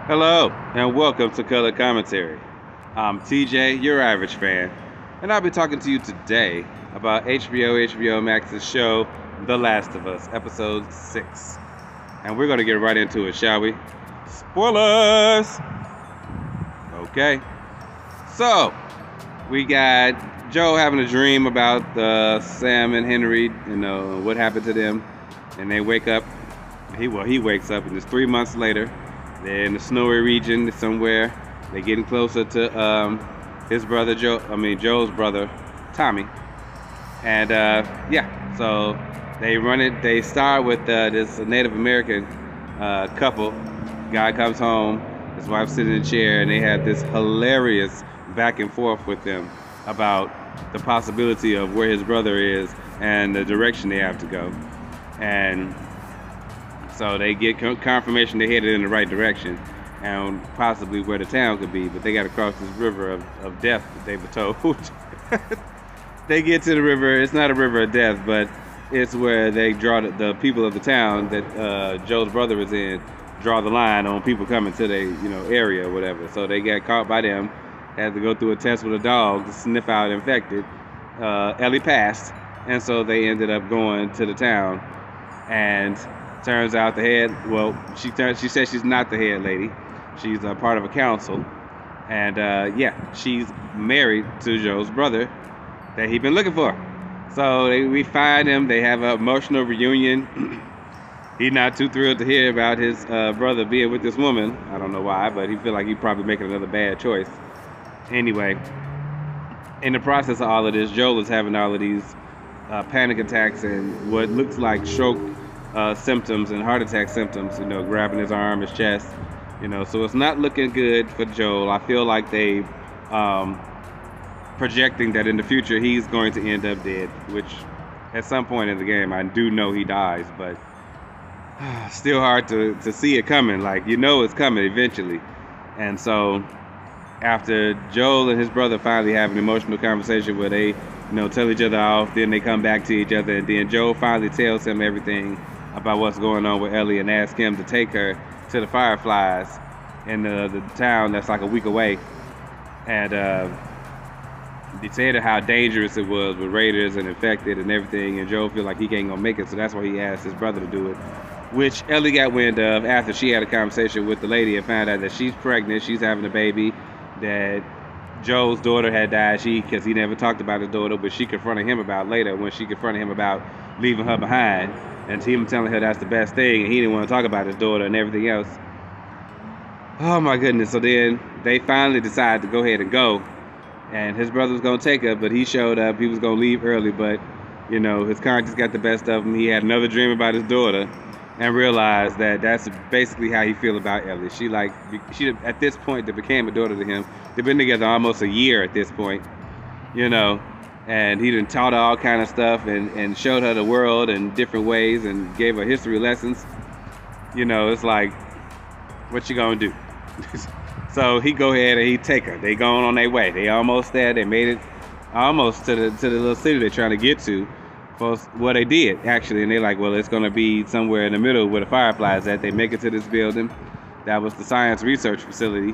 Hello, and welcome to Color Commentary. I'm TJ, your average fan, and I'll be talking to you today about HBO Max's show, The Last of Us, Episode 6. And we're going to get right into it, shall we? Spoilers! Okay. So, we got Joe having a dream about Sam and Henry, what happened to them. And they wake up. He wakes up, and it's 3 months later. They're in the snowy region somewhere. They're getting closer to his brother Joe's brother, Tommy. And so they run it. They start with this Native American couple. Guy comes home, his wife's sitting in a chair, and they have this hilarious back and forth with them about the possibility of where his brother is and the direction they have to go. And so they get confirmation they're headed in the right direction and possibly where the town could be, but they got to cross this river of death that they were told. They get to the river. It's not a river of death, but it's where they draw the people of the town that Joe's brother is in, draw the line on people coming to their area or whatever. So they got caught by them, had to go through a test with a dog to sniff out infected. Ellie passed, and so they ended up going to the town. And turns out she says she's not the head lady. She's a part of a council. And she's married to Joe's brother that he's been looking for. So we find him. They have an emotional reunion. He's not too thrilled to hear about his brother being with this woman. I don't know why, but he feel like he's probably making another bad choice. Anyway, in the process of all of this, Joel is having all of these panic attacks and what looks like stroke symptoms and heart attack symptoms, grabbing his arm, his chest, so it's not looking good for Joel. I feel like they projecting that in the future he's going to end up dead, which at some point in the game I do know he dies, but still hard to see it coming. Like, it's coming eventually. And so after Joel and his brother finally have an emotional conversation where they tell each other off, then they come back to each other, and then Joel finally tells him everything about what's going on with Ellie and asks him to take her to the Fireflies in the town that's like a week away. And they said how dangerous it was with raiders and infected and everything, and Joel feel like he ain't gonna make it, so that's why he asked his brother to do it, which Ellie got wind of after she had a conversation with the lady and found out that she's pregnant, she's having a baby, that Joel's daughter had died, because he never talked about his daughter, but she confronted him about later when she confronted him about leaving her behind, and him telling her that's the best thing, and he didn't want to talk about his daughter and everything else. Oh my goodness. So then they finally decided to go ahead and go, and his brother was going to take her, but he showed up. He was going to leave early, but his conscience got the best of him. He had another dream about his daughter and realized that that's basically how he feel about Ellie. She at this point that became a daughter to him. They've been together almost a year at this point, and he done taught her all kind of stuff and showed her the world in different ways and gave her history lessons. It's like, what you gonna do? So he go ahead and he take her. They going on their way. They almost there. They made it almost to the little city they're trying to get to. Well, they did actually, and they're like, well, it's gonna be somewhere in the middle where the Fireflies at. They make it to this building. That was the science research facility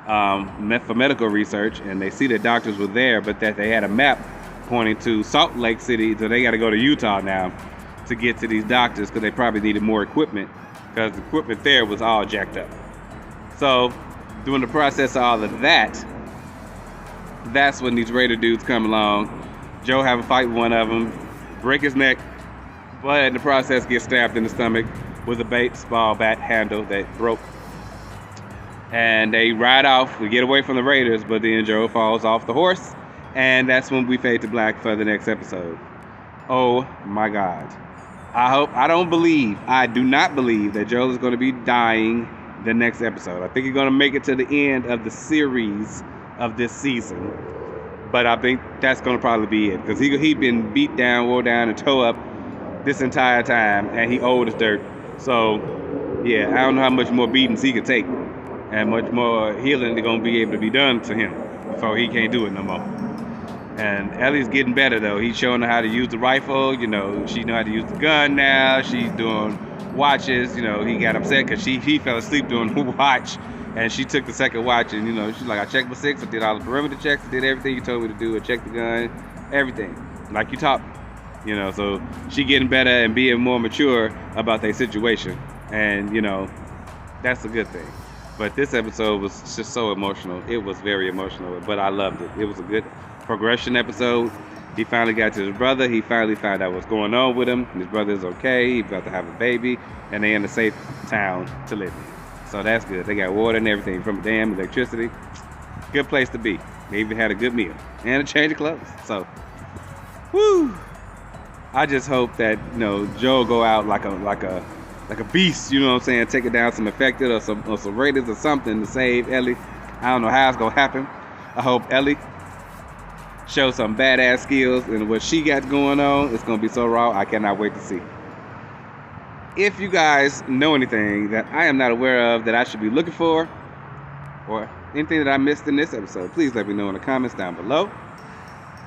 for medical research, and they see the doctors were there, but that they had a map pointing to Salt Lake City, so they got to go to Utah now to get to these doctors because they probably needed more equipment because the equipment there was all jacked up. So during the process of all of that, that's when these Raider dudes come along. Joe have a fight with one of them, break his neck, but in the process gets stabbed in the stomach with a baseball bat handle that broke. And they ride off to get away from the Raiders, but then Joe falls off the horse, and that's when we fade to black for the next episode. Oh my God. I do not believe that Joel is going to be dying the next episode. I think he's going to make it to the end of the series of this season. But I think that's going to probably be it, because he been beat down, wore down, and tore up this entire time, and he old as dirt. So, yeah, I don't know how much more beatings he could take, and much more healing they're going to be able to be done to him before he can't do it no more. And Ellie's getting better, though. He's showing her how to use the rifle. She know how to use the gun now. She's doing watches. You know, he got upset because he fell asleep doing the watch, and she took the second watch, and you know, she's like, I checked my 6, I did all the perimeter checks, I did everything you told me to do, I checked the gun, everything, like you taught me. You know, so she getting better and being more mature about their situation, and you know, that's a good thing. But this episode was just so emotional. It was very emotional, but I loved it. It was a good progression episode. He finally got to his brother. He finally found out what's going on with him. His brother's okay. He's about to have a baby, and they're in a safe town to live in. So that's good. They got water and everything from a dam, electricity. Good place to be. They even had a good meal and a change of clothes. So, whoo! I just hope that, you know, Joe go out like a beast, you know what I'm saying, taking down some infected or some raiders or something to save Ellie. I don't know how it's gonna happen. I hope Ellie shows some badass skills, and what she got going on, it's gonna be so raw. I cannot wait to see. If you guys know anything that I am not aware of that I should be looking for, or anything that I missed in this episode, please let me know in the comments down below.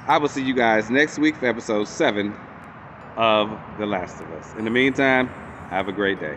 I will see you guys next week for episode 7 of The Last of Us. In the meantime, have a great day.